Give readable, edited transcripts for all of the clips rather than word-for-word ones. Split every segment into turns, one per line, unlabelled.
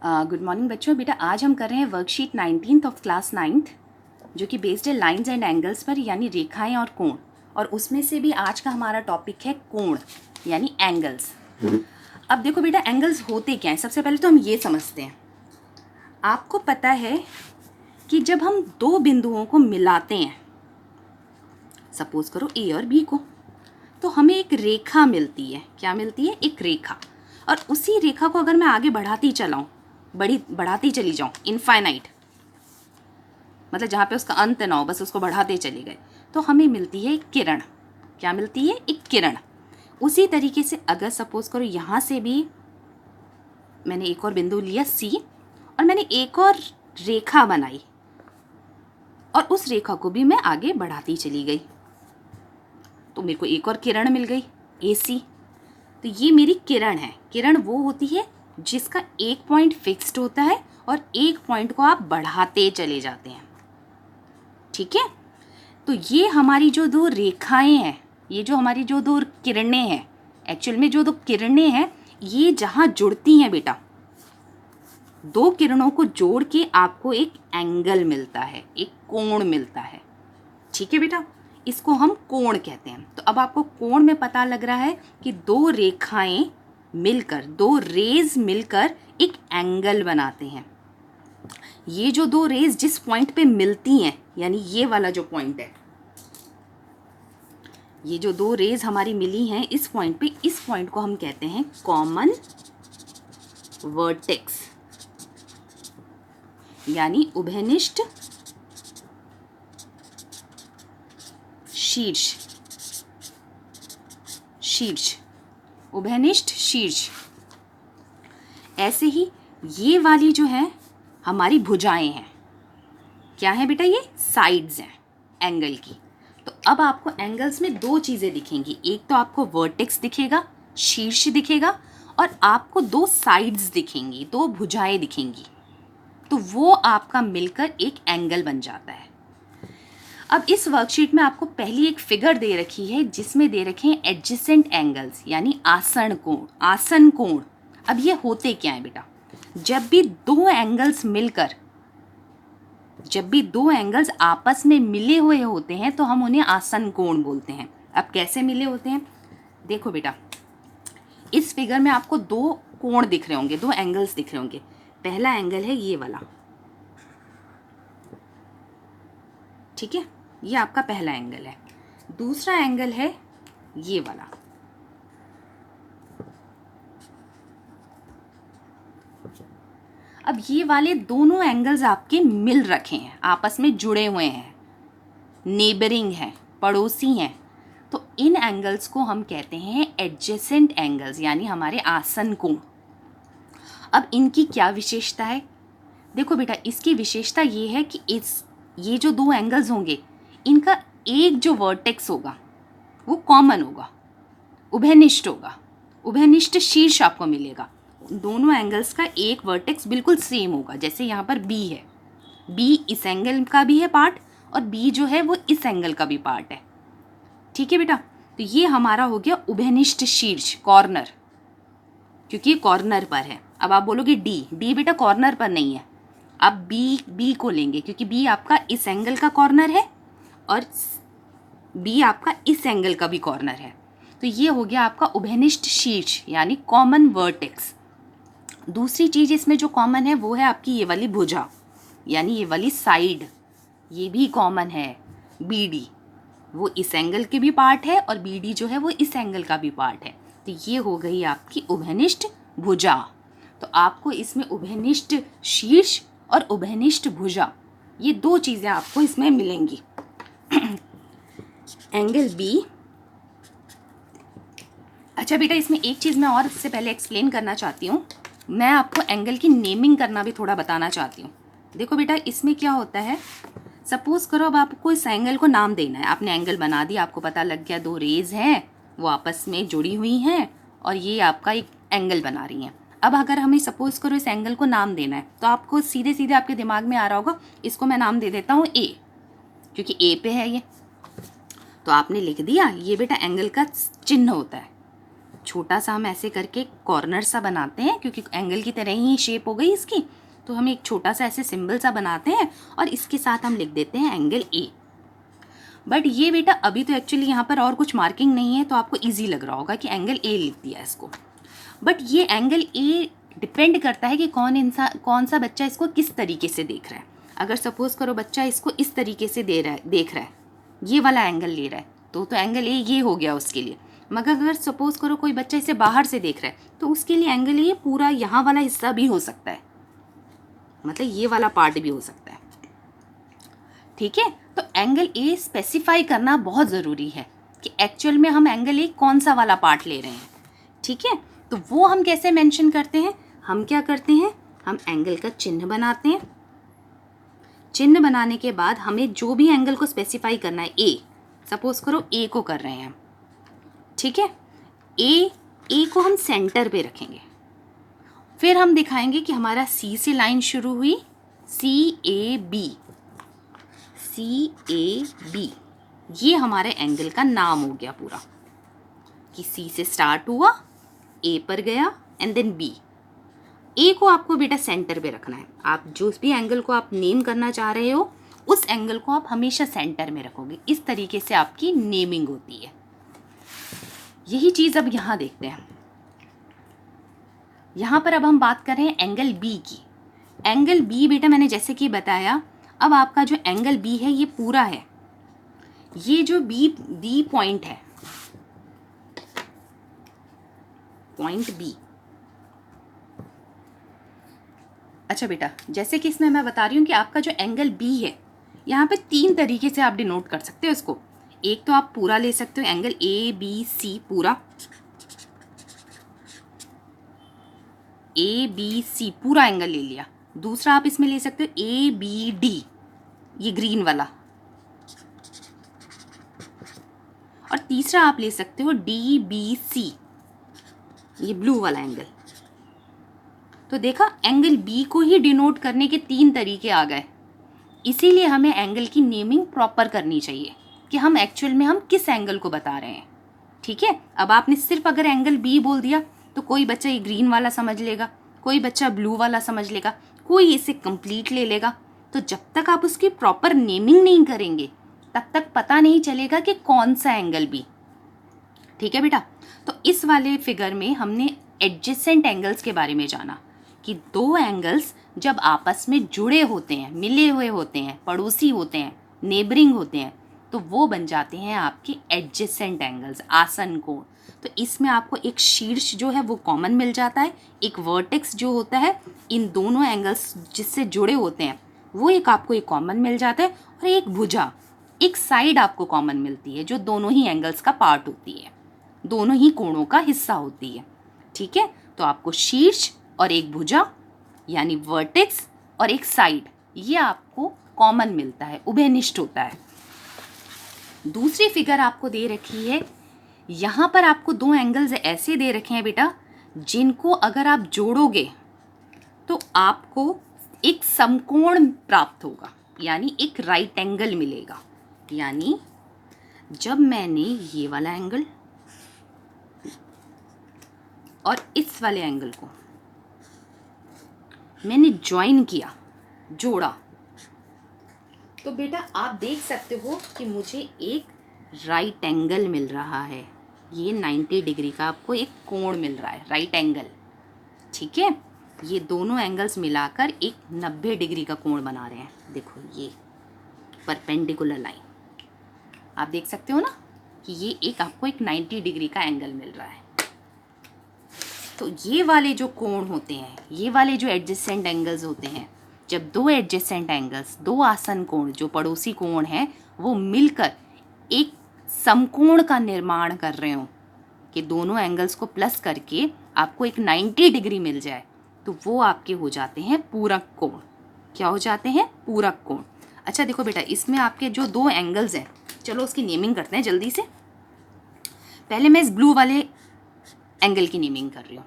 Good morning बच्चों। बेटा आज हम कर रहे हैं worksheet 19th of class 9th जो कि बेस्ड है लाइंस एंड एंगल्स पर, यानी रेखाएं और कोण। और उसमें से भी आज का हमारा टॉपिक है कोण यानी एंगल्स। अब देखो बेटा, एंगल्स होते क्या हैं, सबसे पहले तो हम ये समझते हैं। आपको पता है कि जब हम दो बिंदुओं को मिलाते हैं, सपोज करो ए और बी को, तो हमें एक रेखा मिलती है। क्या मिलती है? एक रेखा। और उसी रेखा को अगर मैं आगे बढ़ाती चली जाऊँ इनफाइनाइट, मतलब जहाँ पे उसका अंत ना हो, बस उसको बढ़ाते चले गए, तो हमें मिलती है एक किरण। क्या मिलती है? एक किरण। उसी तरीके से अगर सपोज करो यहाँ से भी मैंने एक और बिंदु लिया सी, और मैंने एक और रेखा बनाई और उस रेखा को भी मैं आगे बढ़ाती चली गई, तो मेरे को एक और किरण मिल गई AC। तो ये मेरी किरण है। किरण वो होती है जिसका एक पॉइंट फिक्स्ड होता है और एक पॉइंट को आप बढ़ाते चले जाते हैं। ठीक है, तो ये हमारी जो दो रेखाएं हैं, ये जो हमारी जो दो किरणें हैं, एक्चुअल में जो दो किरणें हैं, ये जहाँ जुड़ती हैं बेटा, दो किरणों को जोड़ के आपको एक एंगल मिलता है, एक कोण मिलता है। ठीक है बेटा, इसको हम कोण कहते हैं। तो अब आपको कोण में पता लग रहा है कि दो रेखाएं मिलकर, दो रेज मिलकर एक एंगल बनाते हैं। ये जो दो रेज जिस पॉइंट पे मिलती हैं, यानी ये वाला जो पॉइंट है, ये जो दो रेज हमारी मिली हैं इस पॉइंट पे, इस पॉइंट को हम कहते हैं कॉमन वर्टेक्स, यानी उभयनिष्ठ शीर्ष, उभयनिष्ठ शीर्ष। ऐसे ही ये वाली जो है हमारी भुजाएं हैं। क्या है बेटा? ये साइड्स हैं एंगल की। तो अब आपको एंगल्स में दो चीजें दिखेंगी, एक तो आपको वर्टेक्स दिखेगा, शीर्ष दिखेगा, और आपको दो साइड्स दिखेंगी, दो भुजाएं दिखेंगी। तो वो आपका मिलकर एक एंगल बन जाता है। अब इस वर्कशीट में आपको पहली एक फिगर दे रखी है जिसमें दे रखे हैं एडजेसेंट एंगल्स, यानी आसन कोण। अब ये होते क्या है बेटा? जब भी दो एंगल्स आपस में मिले हुए होते हैं तो हम उन्हें आसन कोण बोलते हैं। अब कैसे मिले होते हैं? देखो बेटा, इस फिगर में आपको दो कोण दिख रहे होंगे, दो एंगल्स दिख रहे होंगे। पहला एंगल है ये वाला, ठीक है, ये आपका पहला एंगल है। दूसरा एंगल है ये वाला। अब ये वाले दोनों एंगल्स आपके मिल रखे हैं, आपस में जुड़े हुए हैं, नेबरिंग हैं, पड़ोसी हैं। तो इन एंगल्स को हम कहते हैं एडजेसेंट एंगल्स, यानी हमारे आसन कोण। अब इनकी क्या विशेषता है? देखो बेटा, इसकी विशेषता ये है कि ये जो दो एंगल्स होंगे, इनका एक जो वर्टेक्स होगा वो कॉमन होगा, उभयनिष्ठ होगा, उभयनिष्ठ शीर्ष आपको मिलेगा। दोनों एंगल्स का एक वर्टेक्स बिल्कुल सेम होगा। जैसे यहाँ पर B है, B इस एंगल का भी है पार्ट, और B जो है वो इस एंगल का भी पार्ट है। ठीक है बेटा, तो ये हमारा हो गया उभयनिष्ठ शीर्ष, कॉर्नर, क्योंकि ये कॉर्नर पर है। अब आप बोलोगे D बेटा कॉर्नर पर नहीं है। अब B को लेंगे क्योंकि B आपका इस एंगल का कॉर्नर है और B आपका इस एंगल का भी कॉर्नर है। तो ये हो गया आपका उभयनिष्ठ शीर्ष, यानी कॉमन वर्टेक्स। दूसरी चीज इसमें जो कॉमन है वो है आपकी ये वाली भुजा, यानी ये वाली साइड, ये भी कॉमन है। BD वो इस एंगल के भी पार्ट है और BD जो है वो इस एंगल का भी पार्ट है। तो ये हो गई आपकी उभयनिष्ठ भुजा। तो आपको इसमें उभयनिष्ठ शीर्ष और उभयनिष्ठ भुजा, ये दो चीजें आपको इसमें मिलेंगी। Angle B। अच्छा बेटा, इसमें एक चीज मैं और इससे पहले एक्सप्लेन करना चाहती हूँ। मैं आपको एंगल की नेमिंग करना भी थोड़ा बताना चाहती हूँ। देखो बेटा, इसमें क्या होता है, सपोज करो अब आपको इस एंगल को नाम देना है। आपने एंगल बना दिया, आपको पता लग गया दो रेज हैं, वो आपस में जुड़ी हुई हैं और ये आपका एक एंगल बना रही हैं। अब अगर हमें सपोज करो इस एंगल को नाम देना है, तो आपको सीधे सीधे आपके दिमाग में आ रहा होगा, इसको मैं नाम दे देता हूँ A, क्योंकि A पे है ये। तो आपने लिख दिया, ये बेटा एंगल का चिन्ह होता है। छोटा सा हम ऐसे करके कॉर्नर सा बनाते हैं, क्योंकि एंगल की तरह ही शेप हो गई इसकी, तो हम एक छोटा सा ऐसे सिंबल सा बनाते हैं और इसके साथ हम लिख देते हैं एंगल ए। बट ये बेटा अभी तो एक्चुअली यहाँ पर और कुछ मार्किंग नहीं है, तो आपको ईजी लग रहा होगा कि एंगल ए लिख दिया इसको। बट ये एंगल ए डिपेंड करता है कि कौन सा बच्चा इसको किस तरीके से देख रहा है। अगर सपोज करो बच्चा इसको इस तरीके से देख रहा है, ये वाला एंगल ले रहा है, तो एंगल ए ये हो गया उसके लिए। मगर अगर सपोज करो कोई बच्चा इसे बाहर से देख रहा है, तो उसके लिए एंगल ए पूरा यहाँ वाला हिस्सा भी हो सकता है, मतलब ये वाला पार्ट भी हो सकता है। ठीक है, तो एंगल ए स्पेसिफाई करना बहुत ज़रूरी है कि एक्चुअल में हम एंगल ए कौन सा वाला पार्ट ले रहे हैं। ठीक है, तो वो हम कैसे मेंशन करते हैं, हम क्या करते हैं, हम एंगल का चिन्ह बनाते हैं। चिन्ह बनाने के बाद हमें जो भी एंगल को स्पेसिफाई करना है, ए सपोज करो ए को कर रहे हैं हम, ठीक है, ए को हम सेंटर पे रखेंगे। फिर हम दिखाएंगे कि हमारा सी से लाइन शुरू हुई, CAB, ये हमारे एंगल का नाम हो गया पूरा, कि सी से स्टार्ट हुआ, ए पर गया एंड देन बी। ए को आपको बेटा सेंटर पे रखना है। आप जो भी एंगल को आप नेम करना चाह रहे हो, उस एंगल को आप हमेशा सेंटर में रखोगे। इस तरीके से आपकी नेमिंग होती है। यही चीज़ अब यहाँ देखते हैं। यहाँ पर अब हम बात कर रहे हैं एंगल बी की। एंगल बी बेटा मैंने जैसे कि बताया, अब आपका जो एंगल बी है ये पूरा है, ये जो बी पॉइंट है, पॉइंट बी। अच्छा बेटा, जैसे कि इसमें मैं बता रही हूँ कि आपका जो एंगल बी है, यहाँ पे 3 तरीके से आप डिनोट कर सकते हो इसको। एक तो आप पूरा ले सकते हो, एंगल ABC पूरा, ABC पूरा एंगल ले लिया। दूसरा आप इसमें ले सकते हो ABD, ये ग्रीन वाला, और तीसरा आप ले सकते हो DBC, ये ब्लू वाला एंगल। तो देखा, एंगल बी को ही डिनोट करने के 3 तरीके आ गए। इसीलिए हमें एंगल की नेमिंग प्रॉपर करनी चाहिए कि हम एक्चुअल में हम किस एंगल को बता रहे हैं। ठीक है, अब आपने सिर्फ अगर एंगल बी बोल दिया तो कोई बच्चा ये ग्रीन वाला समझ लेगा, कोई बच्चा ब्लू वाला समझ लेगा, कोई इसे कंप्लीट ले लेगा। तो जब तक आप उसकी प्रॉपर नेमिंग नहीं करेंगे तब तक पता नहीं चलेगा कि कौन सा एंगल बी। ठीक है बेटा, तो इस वाले फिगर में हमने एडजेसेंट एंगल्स के बारे में जाना कि 2 एंगल्स जब आपस में जुड़े होते हैं, मिले हुए होते हैं, पड़ोसी होते हैं, नेबरिंग होते हैं, तो वो बन जाते हैं आपके एडजेसेंट एंगल्स, आसन कोण। तो इसमें आपको एक शीर्ष जो है वो कॉमन मिल जाता है, एक वर्टेक्स जो होता है इन दोनों एंगल्स जिससे जुड़े होते हैं वो आपको एक कॉमन मिल जाता है, और एक भुजा, एक साइड आपको कॉमन मिलती है जो दोनों ही एंगल्स का पार्ट होती है, दोनों ही कोणों का हिस्सा होती है। ठीक है, तो आपको शीर्ष और एक भुजा यानी वर्टेक्स और एक साइड, ये आपको कॉमन मिलता है, उभयनिष्ठ होता है। दूसरी फिगर आपको दे रखी है, यहाँ पर आपको 2 एंगल्स ऐसे दे रखे हैं बेटा, जिनको अगर आप जोड़ोगे तो आपको एक समकोण प्राप्त होगा, यानी एक राइट एंगल मिलेगा। यानी जब मैंने ये वाला एंगल और इस वाले एंगल को मैंने ज्वाइन किया, जोड़ा, तो बेटा आप देख सकते हो कि मुझे एक राइट एंगल मिल रहा है। ये 90 डिग्री का आपको एक कोण मिल रहा है, राइट एंगल। ठीक है, ये दोनों एंगल्स मिलाकर एक 90 डिग्री का कोण बना रहे हैं। देखो ये परपेंडिकुलर लाइन, आप देख सकते हो ना कि ये एक आपको एक 90 डिग्री का एंगल मिल रहा है। तो ये वाले जो कोण होते हैं, ये वाले जो एडजेसेंट एंगल्स होते हैं, जब 2 एडजेसेंट एंगल्स, 2 आसन कोण जो पड़ोसी कोण हैं, वो मिलकर एक समकोण का निर्माण कर रहे हो कि दोनों एंगल्स को प्लस करके आपको एक 90 डिग्री मिल जाए, तो वो आपके हो जाते हैं पूरक कोण। क्या हो जाते हैं? पूरक कोण। अच्छा देखो बेटा, इसमें आपके जो 2 एंगल्स हैं, चलो उसकी नेमिंग करते हैं जल्दी से। पहले मैं इस ब्लू वाले एंगल की नेमिंग कर रही हूँ।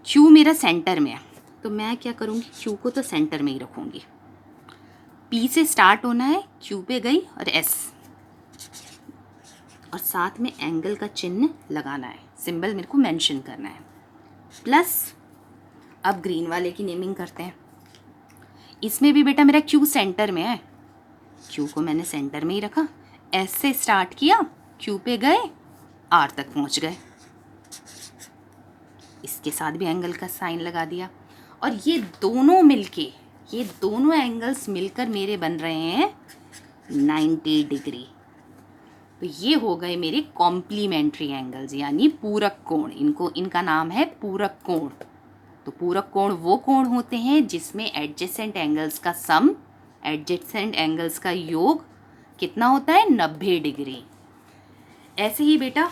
क्यू मेरा सेंटर में है, तो मैं क्या करूँगी, क्यू को तो सेंटर में ही रखूँगी। पी से स्टार्ट होना है, क्यू पे गई और एस, और साथ में एंगल का चिन्ह लगाना है, सिंबल मेरे को मेंशन करना है। प्लस अब ग्रीन वाले की नेमिंग करते हैं। इसमें भी बेटा मेरा क्यू सेंटर में है, क्यू को मैंने सेंटर में ही रखा, एस से स्टार्ट किया, क्यू पे गए, आर तक पहुंच गए। इसके साथ भी एंगल का साइन लगा दिया और ये दोनों एंगल्स मिलकर मेरे बन रहे हैं 90 डिग्री। तो ये हो गए मेरे कॉम्प्लीमेंट्री एंगल्स यानी पूरक कोण। इनका नाम है पूरक कोण। तो पूरक कोण वो कोण होते हैं जिसमें एडजेसेंट एंगल्स का सम, एडजेसेंट एंगल्स का योग कितना होता है 90 डिग्री। ऐसे ही बेटा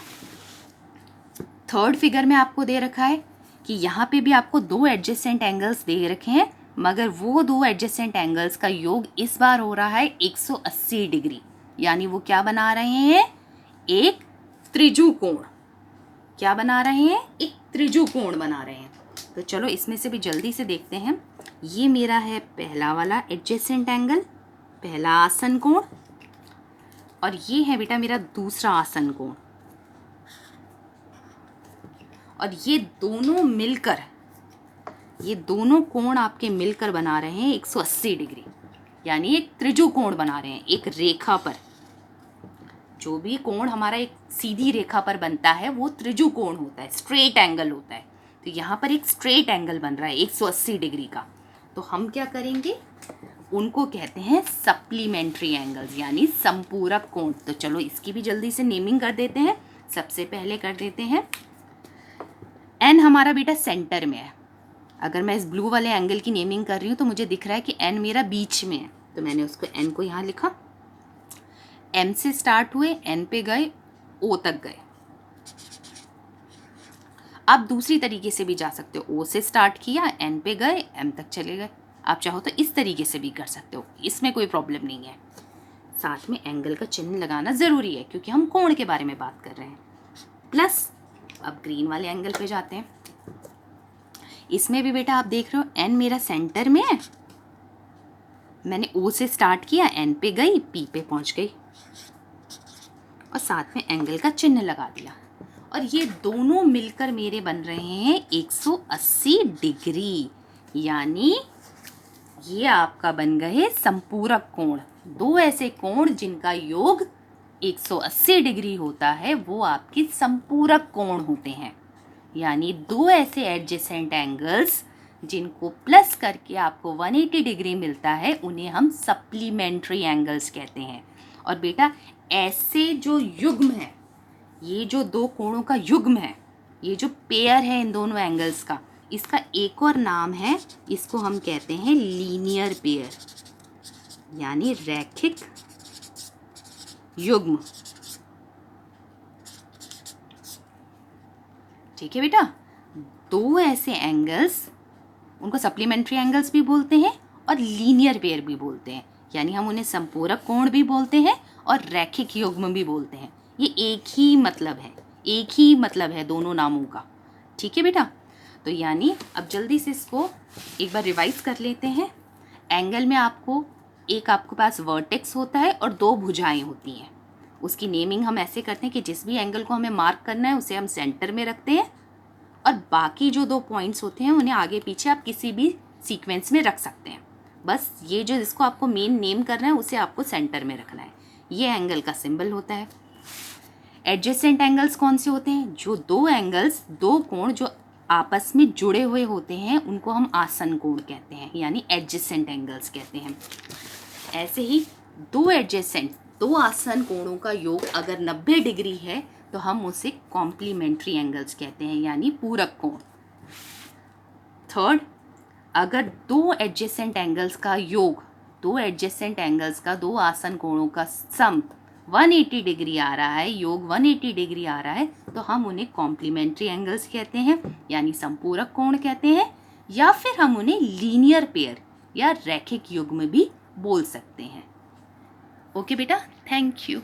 थर्ड फिगर में आपको दे रखा है कि यहाँ पे भी आपको 2 एडजेसेंट एंगल्स दे रखे हैं, मगर वो 2 एडजेसेंट एंगल्स का योग इस बार हो रहा है 180 डिग्री, यानी वो क्या बना रहे हैं, एक त्रिभुज कोण। क्या बना रहे हैं, एक त्रिभुज कोण बना रहे हैं। तो चलो इसमें से भी जल्दी से देखते हैं। ये मेरा है पहला वाला एडजेसेंट एंगल, पहला आसन कोण, और ये है बेटा मेरा दूसरा आसन कोण। और ये दोनों कोण आपके मिलकर बना रहे हैं 180 डिग्री, यानी एक त्रिभुज कोण बना रहे हैं। एक रेखा पर जो भी कोण हमारा एक सीधी रेखा पर बनता है वो त्रिभुज कोण होता है, स्ट्रेट एंगल होता है। तो यहाँ पर एक स्ट्रेट एंगल बन रहा है 180 डिग्री का। तो हम क्या करेंगे, उनको कहते हैं सप्लीमेंट्री एंगल्स यानी संपूरक कोण। तो चलो इसकी भी जल्दी से नेमिंग कर देते हैं। सबसे पहले कर देते हैं एन हमारा बेटा सेंटर में है। अगर मैं इस ब्लू वाले एंगल की नेमिंग कर रही हूँ तो मुझे दिख रहा है कि एन मेरा बीच में है, तो मैंने उसको एन को यहाँ लिखा। एम से स्टार्ट हुए, एन पे गए, ओ तक गए। आप दूसरी तरीके से भी जा सकते हो, ओ से स्टार्ट किया, एन पे गए, एम तक चले गए। आप चाहो तो इस तरीके से भी कर सकते हो, इसमें कोई प्रॉब्लम नहीं है। साथ में एंगल का चिन्ह लगाना ज़रूरी है क्योंकि हम कोण के बारे में बात कर रहे हैं। प्लस अब ग्रीन वाले एंगल पे जाते हैं। इसमें भी बेटा आप देख रहे हो एन मेरा सेंटर में है, मैंने ओ से स्टार्ट किया, एन पे गई, पी पे पहुंच गई और साथ में एंगल का चिन्ह लगा दिया। और ये दोनों मिलकर मेरे बन रहे हैं 180 डिग्री, यानी ये आपका बन गए संपूरक कोण। 2 ऐसे कोण जिनका योग 180 डिग्री होता है वो आपके संपूरक कोण होते हैं। यानी 2 ऐसे एडजेसेंट एंगल्स जिनको प्लस करके आपको 180 डिग्री मिलता है उन्हें हम सप्लीमेंट्री एंगल्स कहते हैं। और बेटा ऐसे जो युग्म है, ये जो 2 कोणों का युग्म है, ये जो पेयर है इन दोनों एंगल्स का, इसका एक और नाम है, इसको हम कहते हैं लीनियर पेयर यानी रैखिक युग्म। ठीक है बेटा, 2 ऐसे एंगल्स, उनको सप्लीमेंट्री एंगल्स भी बोलते हैं और लीनियर पेयर भी बोलते हैं, यानी हम उन्हें संपूरक कोण भी बोलते हैं और रैखिक युग्म भी बोलते हैं। ये एक ही मतलब है दोनों नामों का। ठीक है बेटा, तो यानी अब जल्दी से इसको एक बार रिवाइज कर लेते हैं। एंगल में आपके पास वर्टेक्स होता है और 2 भुजाएं होती हैं। उसकी नेमिंग हम ऐसे करते हैं कि जिस भी एंगल को हमें मार्क करना है उसे हम सेंटर में रखते हैं और बाकी जो 2 पॉइंट्स होते हैं उन्हें आगे पीछे आप किसी भी सीक्वेंस में रख सकते हैं। बस ये जो जिसको आपको मेन नेम करना है उसे आपको सेंटर में रखना है। ये एंगल का सिंबल होता है। एडजेसेंट एंगल्स कौन से होते हैं, जो 2 कोण जो आपस में जुड़े हुए होते हैं उनको हम आसन कोण कहते हैं, यानी एडजेसेंट एंगल्स कहते हैं। ऐसे ही 2 आसन कोणों का योग अगर 90 डिग्री है तो हम उसे कॉम्प्लीमेंट्री एंगल्स कहते हैं, यानी पूरक कोण। थर्ड, अगर 2 एडजेसेंट एंगल्स का योग, 2 आसन कोणों का सम 180 डिग्री आ रहा है, योग 180 डिग्री आ रहा है, तो हम उन्हें कॉम्प्लीमेंट्री एंगल्स कहते हैं, यानी संपूरक कोण कहते हैं, या फिर हम उन्हें लीनियर पेयर या रैखिक युग्म भी बोल सकते हैं। ओके बेटा, थैंक यू।